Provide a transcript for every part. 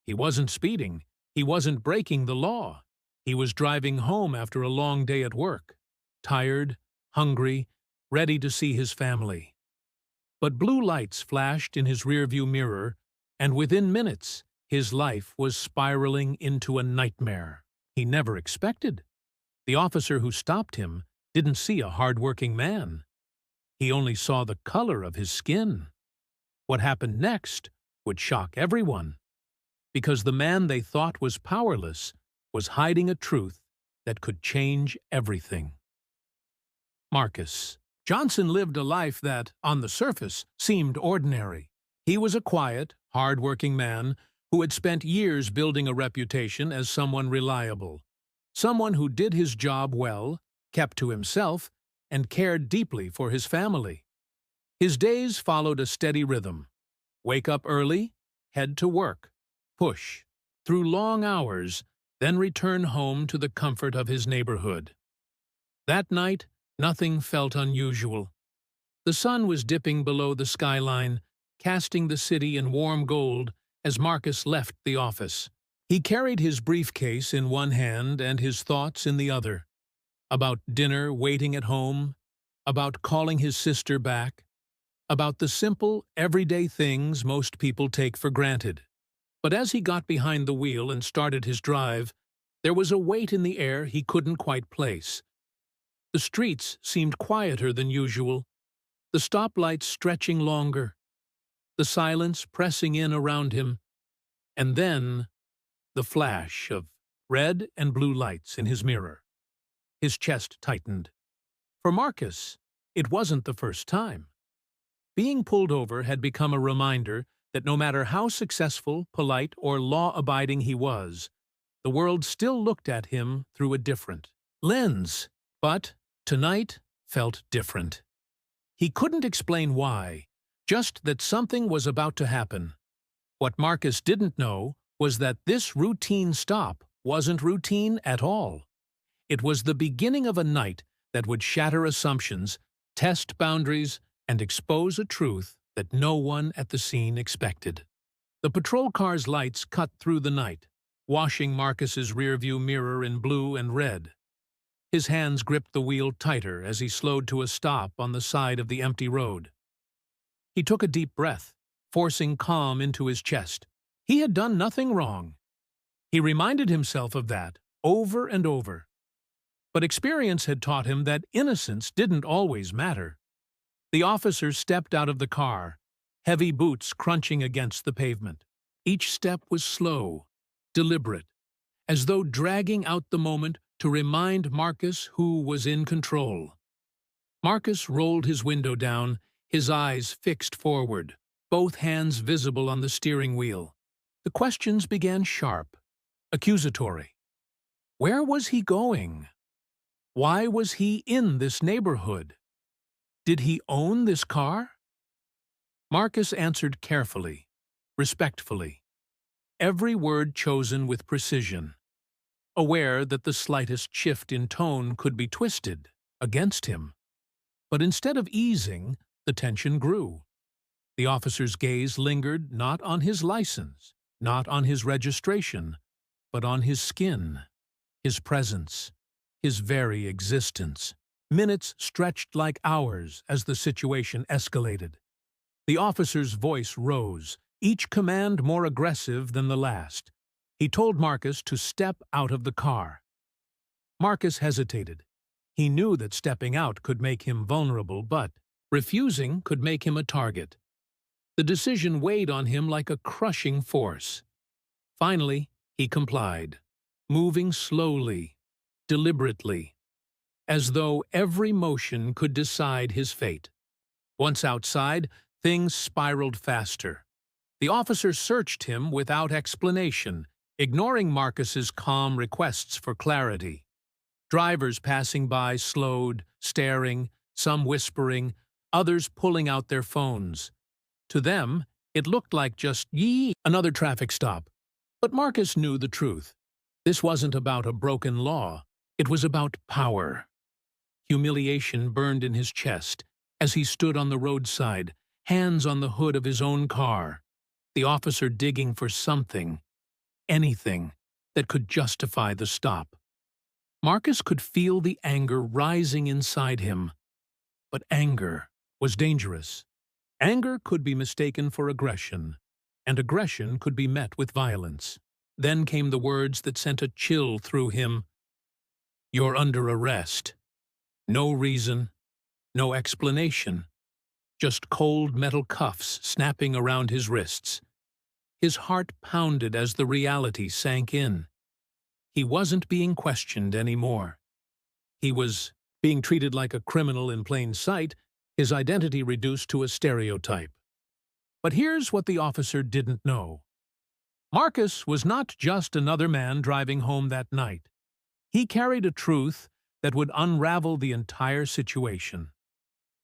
He wasn't speeding. He wasn't breaking the law. He was driving home after a long day at work, tired, hungry, ready to see his family. But blue lights flashed in his rearview mirror, and within minutes, his life was spiraling into a nightmare he never expected. The officer who stopped him didn't see a hard-working man. He only saw the color of his skin. What happened next would shock everyone, because the man they thought was powerless was hiding a truth that could change everything. Marcus Johnson lived a life that, on the surface, seemed ordinary. He was a quiet, hard-working man who had spent years building a reputation as someone reliable, someone who did his job well, kept to himself, and cared deeply for his family. His days followed a steady rhythm. Wake up early, head to work, push through long hours, then return home to the comfort of his neighborhood. That night, nothing felt unusual. The sun was dipping below the skyline, casting the city in warm gold as Marcus left the office. He carried his briefcase in one hand and his thoughts in the other. About dinner waiting at home, about calling his sister back, about the simple, everyday things most people take for granted. But as he got behind the wheel and started his drive, there was a weight in the air he couldn't quite place. The streets seemed quieter than usual, the stoplights stretching longer, the silence pressing in around him, and then the flash of red and blue lights in his mirror. His chest tightened. For Marcus, it wasn't the first time. Being pulled over had become a reminder that no matter how successful, polite, or law-abiding he was, the world still looked at him through a different lens. But tonight felt different. He couldn't explain why, just that something was about to happen. What Marcus didn't know was that this routine stop wasn't routine at all. It was the beginning of a night that would shatter assumptions, test boundaries, and expose a truth that no one at the scene expected. The patrol car's lights cut through the night, washing Marcus's rearview mirror in blue and red. His hands gripped the wheel tighter as he slowed to a stop on the side of the empty road. He took a deep breath, forcing calm into his chest. He had done nothing wrong. He reminded himself of that over and over. But experience had taught him that innocence didn't always matter. The officer stepped out of the car, heavy boots crunching against the pavement. Each step was slow, deliberate, as though dragging out the moment to remind Marcus who was in control. Marcus rolled his window down, his eyes fixed forward, both hands visible on the steering wheel. The questions began sharp, accusatory. Where was he going? Why was he in this neighborhood? Did he own this car? Marcus answered carefully, respectfully, every word chosen with precision, aware that the slightest shift in tone could be twisted against him. But instead of easing, the tension grew. The officer's gaze lingered not on his license, not on his registration, but on his skin, his presence, his very existence. Minutes stretched like hours as the situation escalated. The officer's voice rose, each command more aggressive than the last. He told Marcus to step out of the car. Marcus hesitated. He knew that stepping out could make him vulnerable, but refusing could make him a target. The decision weighed on him like a crushing force. Finally, he complied, moving slowly, deliberately, as though every motion could decide his fate. Once outside, things spiraled faster. The officer searched him without explanation, ignoring Marcus's calm requests for clarity. Drivers passing by slowed, staring, some whispering, others pulling out their phones. To them, it looked like just another traffic stop. But Marcus knew the truth. This wasn't about a broken law. It was about power. Humiliation burned in his chest as he stood on the roadside, hands on the hood of his own car, the officer digging for something, anything that could justify the stop. Marcus could feel the anger rising inside him, but anger was dangerous. Anger could be mistaken for aggression, and aggression could be met with violence. Then came the words that sent a chill through him. "You're under arrest." No reason, no explanation, just cold metal cuffs snapping around his wrists. His heart pounded as the reality sank in. He wasn't being questioned anymore. He was being treated like a criminal in plain sight, his identity reduced to a stereotype. But here's what the officer didn't know. Marcus was not just another man driving home that night. He carried a truth that would unravel the entire situation.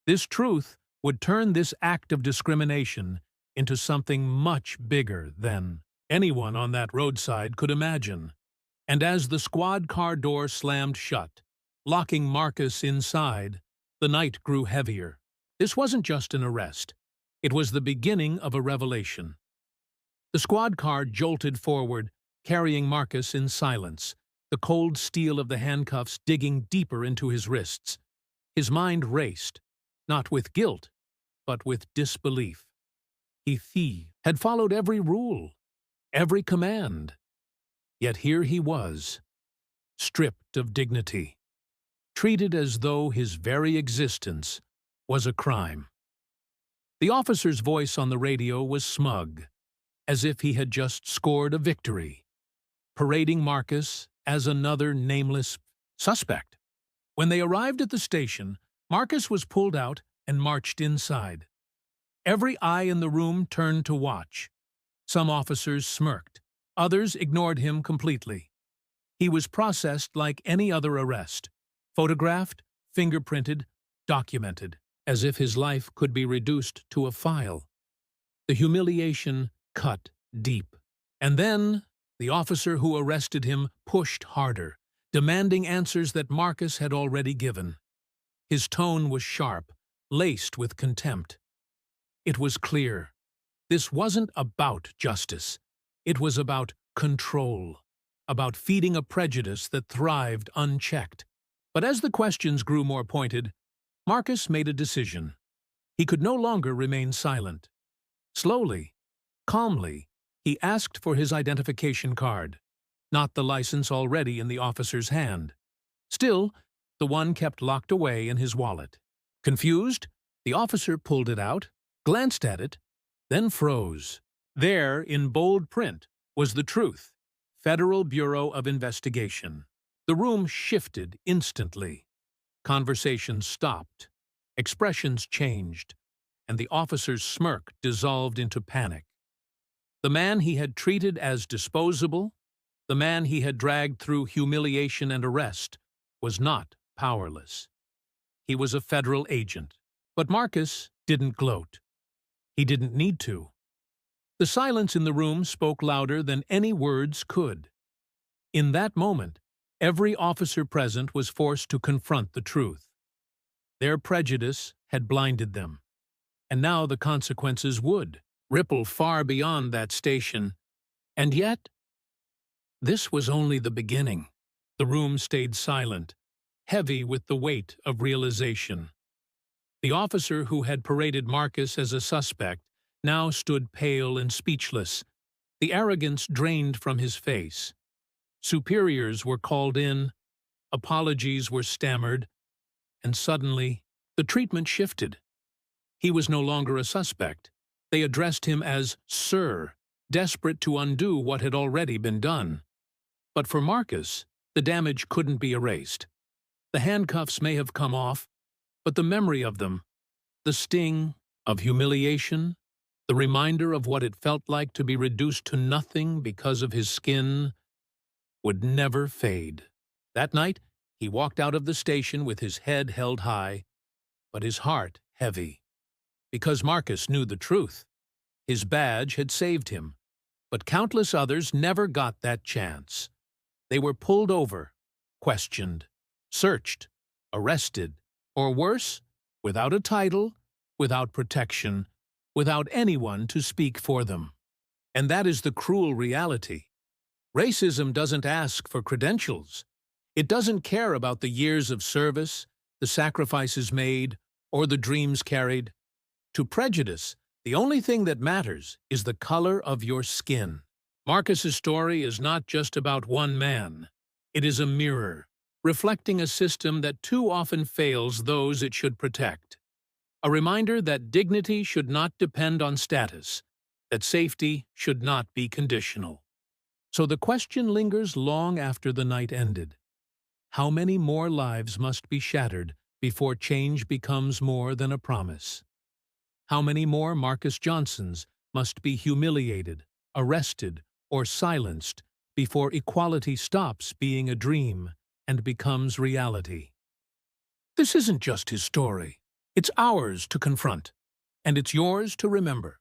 This truth would turn this act of discrimination into something much bigger than anyone on that roadside could imagine. And as the squad car door slammed shut, locking Marcus inside, the night grew heavier. This wasn't just an arrest. It was the beginning of a revelation. The squad car jolted forward, carrying Marcus in silence, the cold steel of the handcuffs digging deeper into his wrists. His mind raced, not with guilt, but with disbelief. He had followed every rule, every command. Yet here he was, stripped of dignity, treated as though his very existence was a crime. The officer's voice on the radio was smug, as if he had just scored a victory, parading Marcus as another nameless suspect. When they arrived at the station, Marcus was pulled out and marched inside. Every eye in the room turned to watch. Some officers smirked. Others ignored him completely. He was processed like any other arrest, photographed, fingerprinted, documented, as if his life could be reduced to a file. The humiliation cut deep. And then the officer who arrested him pushed harder, demanding answers that Marcus had already given. His tone was sharp, laced with contempt. It was clear. This wasn't about justice. It was about control, about feeding a prejudice that thrived unchecked. But as the questions grew more pointed, Marcus made a decision. He could no longer remain silent. Slowly, calmly, he asked for his identification card, not the license already in the officer's hand. Still, the one kept locked away in his wallet. Confused, the officer pulled it out, glanced at it, then froze. There, in bold print, was the truth. Federal Bureau of Investigation. The room shifted instantly. Conversations stopped. Expressions changed, and the officer's smirk dissolved into panic. The man he had treated as disposable, the man he had dragged through humiliation and arrest, was not powerless. He was a federal agent. But Marcus didn't gloat. He didn't need to. The silence in the room spoke louder than any words could. In that moment, every officer present was forced to confront the truth. Their prejudice had blinded them, and now the consequences would ripple far beyond that station. And yet, this was only the beginning. The room stayed silent, heavy with the weight of realization. The officer who had paraded Marcus as a suspect now stood pale and speechless, the arrogance drained from his face. Superiors were called in, apologies were stammered, and suddenly the treatment shifted. He was no longer a suspect. They addressed him as Sir, desperate to undo what had already been done. But for Marcus, the damage couldn't be erased. The handcuffs may have come off, but the memory of them, the sting of humiliation, the reminder of what it felt like to be reduced to nothing because of his skin, would never fade. That night, he walked out of the station with his head held high, but his heart heavy. Because Marcus knew the truth. His badge had saved him, but countless others never got that chance. They were pulled over, questioned, searched, arrested, or worse, without a title, without protection, without anyone to speak for them. And that is the cruel reality. Racism doesn't ask for credentials. It doesn't care about the years of service, the sacrifices made, or the dreams carried. To prejudice, the only thing that matters is the color of your skin. Marcus's story is not just about one man. It is a mirror, reflecting a system that too often fails those it should protect. A reminder that dignity should not depend on status, that safety should not be conditional. So the question lingers long after the night ended. How many more lives must be shattered before change becomes more than a promise? How many more Marcus Johnsons must be humiliated, arrested, or silenced before equality stops being a dream and becomes reality? This isn't just his story. It's ours to confront, and it's yours to remember.